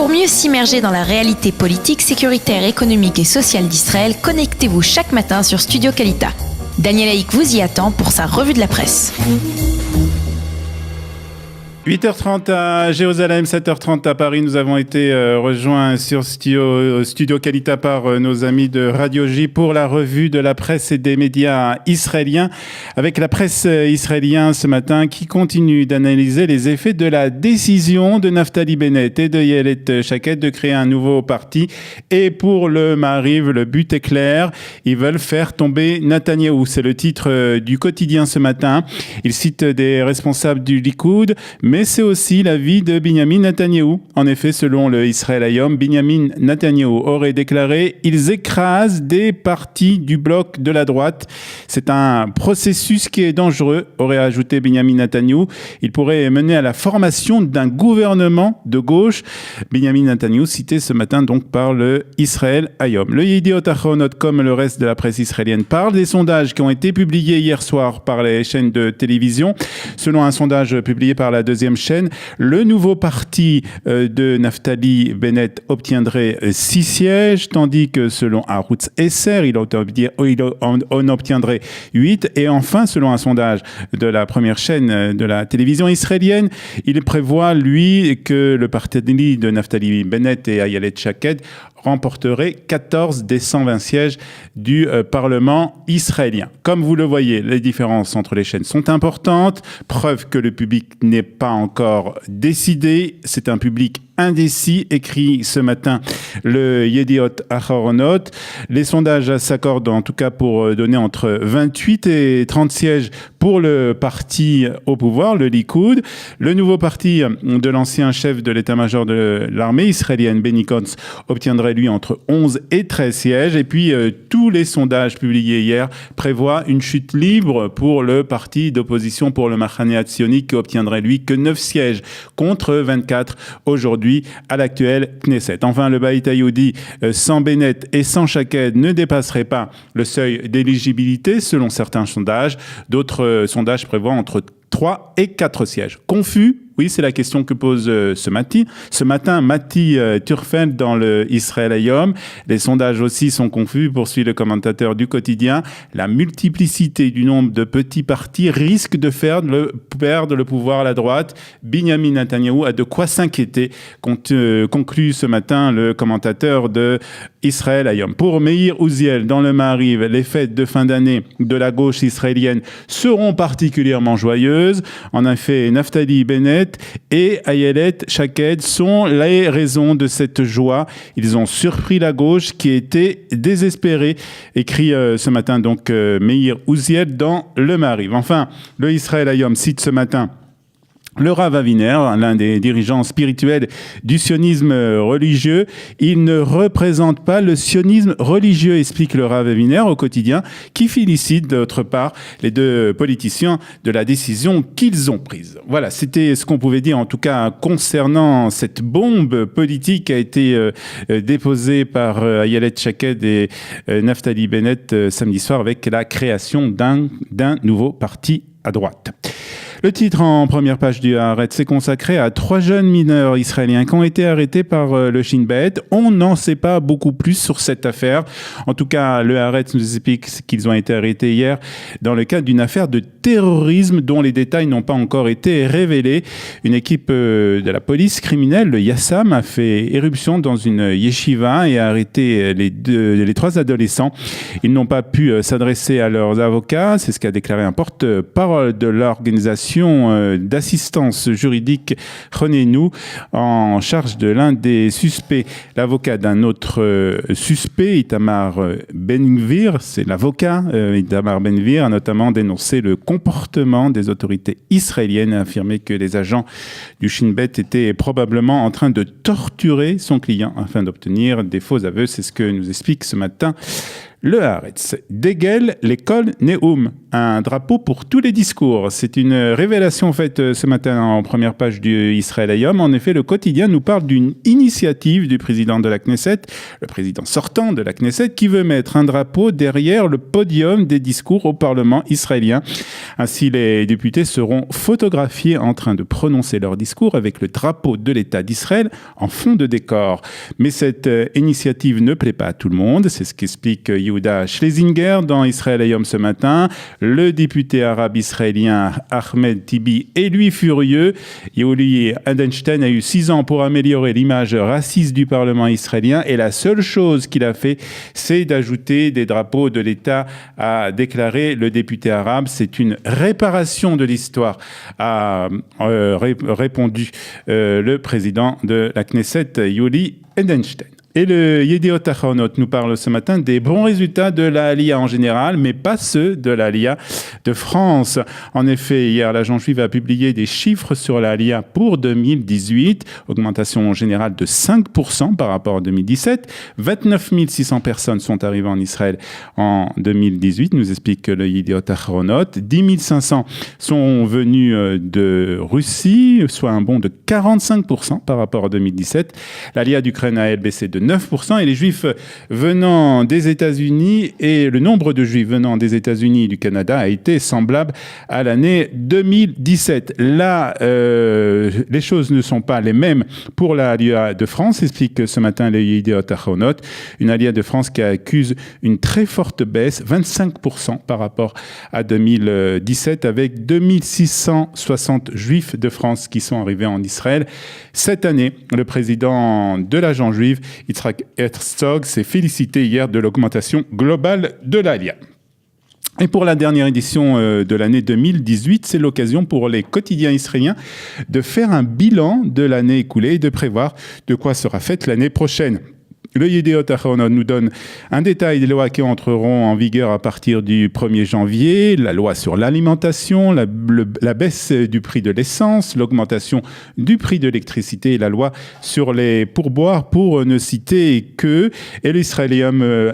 Pour mieux s'immerger dans la réalité politique, sécuritaire, économique et sociale d'Israël, connectez-vous chaque matin sur Studio Kalita. Daniel Haïk vous y attend pour sa revue de la presse. 8h30 à Jérusalem, 7h30 à Paris. Nous avons été rejoints sur Studio Kalita par nos amis de Radio J pour la revue de la presse et des médias israéliens. Avec la presse israélienne ce matin qui continue d'analyser les effets de la décision de Naftali Bennett et de Ayelet Shaked de créer un nouveau parti. Et pour le Maariv, le but est clair. Ils veulent faire tomber Netanyahou. C'est le titre du quotidien ce matin. Il cite des responsables du Likoud, mais c'est aussi l'avis de Binyamin Netanyahou. En effet, selon le Israël Hayom, Binyamin Netanyahou aurait déclaré « Ils écrasent des partis du bloc de la droite. C'est un processus qui est dangereux », aurait ajouté Binyamin Netanyahou. Il pourrait mener à la formation d'un gouvernement de gauche. Binyamin Netanyahou cité ce matin donc par le Israël Hayom. Le Yediot Ahronot, comme le reste de la presse israélienne, parle des sondages qui ont été publiés hier soir par les chaînes de télévision. Selon un sondage publié par la deuxième chaîne, le nouveau parti de Naftali Bennett obtiendrait 6 sièges, tandis que selon Arutz Esser, il en obtiendrait 8. Et enfin, selon un sondage de la première chaîne de la télévision israélienne, il prévoit, lui, que le parti de Naftali Bennett et Ayelet Shaked remporterait 14 des 120 sièges du Parlement israélien. Comme vous le voyez, les différences entre les chaînes sont importantes. Preuve que le public n'est pas encore décidé. C'est un public indécis, écrit ce matin le Yediot Ahronot. Les sondages s'accordent en tout cas pour donner entre 28 et 30 sièges pour le parti au pouvoir, le Likoud. Le nouveau parti de l'ancien chef de l'état-major de l'armée israélienne, Benny Gantz, obtiendrait lui entre 11 et 13 sièges. Et puis tous les sondages publiés hier prévoient une chute libre pour le parti d'opposition, pour le Machane Hatzioni, qui obtiendrait lui que 9 sièges contre 24 aujourd'hui à l'actuel Knesset. Enfin, le Baït Hayoudi, sans Bennett et sans Shaked, ne dépasserait pas le seuil d'éligibilité selon certains sondages. D'autres sondages prévoient entre 3 et 4 sièges. Confus? Oui, c'est la question que pose ce matin Mati Turfeld dans le Israël Hayom. Les sondages aussi sont confus, poursuit le commentateur du quotidien. La multiplicité du nombre de petits partis risque de faire perdre le pouvoir à la droite. Binyamin Netanyahou a de quoi s'inquiéter, conclut ce matin le commentateur de Israël Hayom. Pour Meir Uziel, dans le Maariv, les fêtes de fin d'année de la gauche israélienne seront particulièrement joyeuses. En effet, Naftali Bennett et Ayelet Shaked sont les raisons de cette joie. Ils ont surpris la gauche qui était désespérée, écrit ce matin donc Meir Uziel dans le Maariv. Enfin, le Israël Hayom cite ce matin le Rav Aviner, l'un des dirigeants spirituels du sionisme religieux. Il ne représente pas le sionisme religieux, explique le Rav Aviner au quotidien, qui félicite d'autre part les deux politiciens de la décision qu'ils ont prise. Voilà, c'était ce qu'on pouvait dire en tout cas concernant cette bombe politique qui a été déposée par Ayelet Shaked et Naftali Bennett samedi soir avec la création d'un nouveau parti à droite. Le titre en première page du Haaretz est consacré à 3 jeunes mineurs israéliens qui ont été arrêtés par le Shin Bet. On n'en sait pas beaucoup plus sur cette affaire. En tout cas, le Haaretz nous explique qu'ils ont été arrêtés hier dans le cadre d'une affaire de terrorisme dont les détails n'ont pas encore été révélés. Une équipe de la police criminelle, le Yassam, a fait éruption dans une yeshiva et a arrêté les 3 adolescents. Ils n'ont pas pu s'adresser à leurs avocats. C'est ce qu'a déclaré un porte-parole de l'organisation d'assistance juridique Renénou en charge de l'un des suspects. L'avocat d'un autre suspect, Itamar Ben-Gvir, c'est l'avocat Itamar Ben-Gvir, a notamment dénoncé le comportement des autorités israéliennes et affirmé que les agents du Shin Bet étaient probablement en train de torturer son client afin d'obtenir des faux aveux. C'est ce que nous explique ce matin Le Haaretz, Degel, l'école Neum, un drapeau pour tous les discours. C'est une révélation faite ce matin en première page du Israël Hayom. En effet, le quotidien nous parle d'une initiative du président de la Knesset, le président sortant de la Knesset, qui veut mettre un drapeau derrière le podium des discours au Parlement israélien. Ainsi, les députés seront photographiés en train de prononcer leur discours avec le drapeau de l'État d'Israël en fond de décor. Mais cette initiative ne plaît pas à tout le monde. C'est ce qu'explique Yehuda Schlesinger dans Israël Hayom ce matin. Le député arabe israélien Ahmed Tibi est lui furieux. Yoli Edelstein a eu 6 ans pour améliorer l'image raciste du Parlement israélien et la seule chose qu'il a fait, c'est d'ajouter des drapeaux de l'État, a déclaré le député arabe. C'est une réparation de l'histoire, a répondu le président de la Knesset, Yoli Edelstein. Et le Yediot Ahronot nous parle ce matin des bons résultats de la Aliyah en général, mais pas ceux de la Aliyah de France. En effet, hier, l'agence juive a publié des chiffres sur la Aliyah pour 2018, augmentation générale de 5% par rapport à 2017. 29 600 personnes sont arrivées en Israël en 2018, nous explique le Yediot Ahronot. 10 500 sont venus de Russie, soit un bond de 45% par rapport à 2017. L'Aliyah d'Ukraine a baissé de 9%, et les Juifs venant des États-Unis et le nombre de Juifs venant des États-Unis et du Canada a été semblable à l'année 2017. Là, les choses ne sont pas les mêmes pour la Aliyah de France, explique ce matin le Yediot Ahronot. Une Aliyah de France qui accuse une très forte baisse, 25% par rapport à 2017, avec 2660 Juifs de France qui sont arrivés en Israël. Cette année, le président de l'agence juive, Yitzhak Herzog, s'est félicité hier de l'augmentation globale de l'Aliyah. Et pour la dernière édition de l'année 2018, c'est l'occasion pour les quotidiens israéliens de faire un bilan de l'année écoulée et de prévoir de quoi sera faite l'année prochaine. Le Yediot Ahronot nous donne un détail des lois qui entreront en vigueur à partir du 1er janvier, la loi sur l'alimentation, la baisse du prix de l'essence, l'augmentation du prix de l'électricité et la loi sur les pourboires, pour ne citer que. Et l'Israël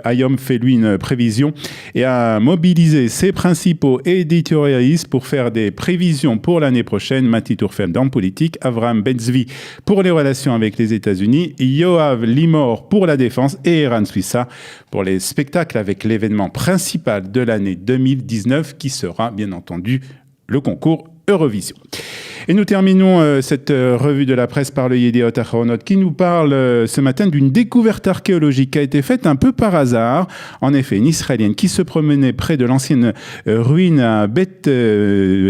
Hayom fait lui une prévision et a mobilisé ses principaux éditorialistes pour faire des prévisions pour l'année prochaine. Mati Tourfeld en politique, Avraham Ben-Zvi pour les relations avec les États-Unis, Yoav Limor pour la défense et Eran Suissa pour les spectacles, avec l'événement principal de l'année 2019 qui sera bien entendu le concours Eurovision. Et nous terminons cette revue de la presse par le Yediot Ahronot qui nous parle ce matin d'une découverte archéologique qui a été faite un peu par hasard. En effet, une Israélienne qui se promenait près de l'ancienne ruine à Beth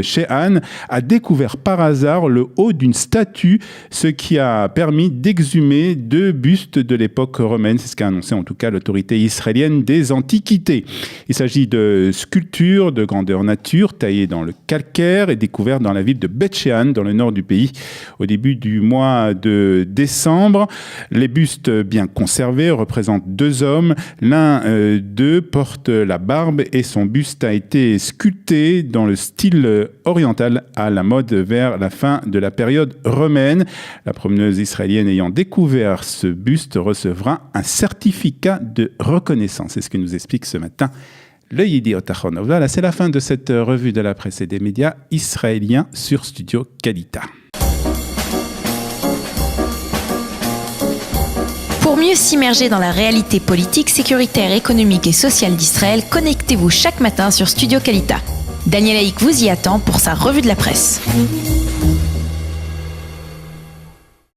She'an a découvert par hasard le haut d'une statue, ce qui a permis d'exhumer 2 bustes de l'époque romaine. C'est ce qu'a annoncé en tout cas l'autorité israélienne des Antiquités. Il s'agit de sculptures de grandeur nature taillées dans le calcaire et découvertes dans la ville de Beth She'an, dans le nord du pays, au début du mois de décembre. Les bustes bien conservés représentent 2 hommes. L'un d'eux porte la barbe et son buste a été sculpté dans le style oriental à la mode vers la fin de la période romaine. La promeneuse israélienne ayant découvert ce buste recevra un certificat de reconnaissance. C'est ce que nous explique ce matin le Yediot Ahronot. Voilà, c'est la fin de cette revue de la presse et des médias israéliens sur Studio Kalita. Pour mieux s'immerger dans la réalité politique, sécuritaire, économique et sociale d'Israël, connectez-vous chaque matin sur Studio Kalita. Daniel Haïk vous y attend pour sa revue de la presse.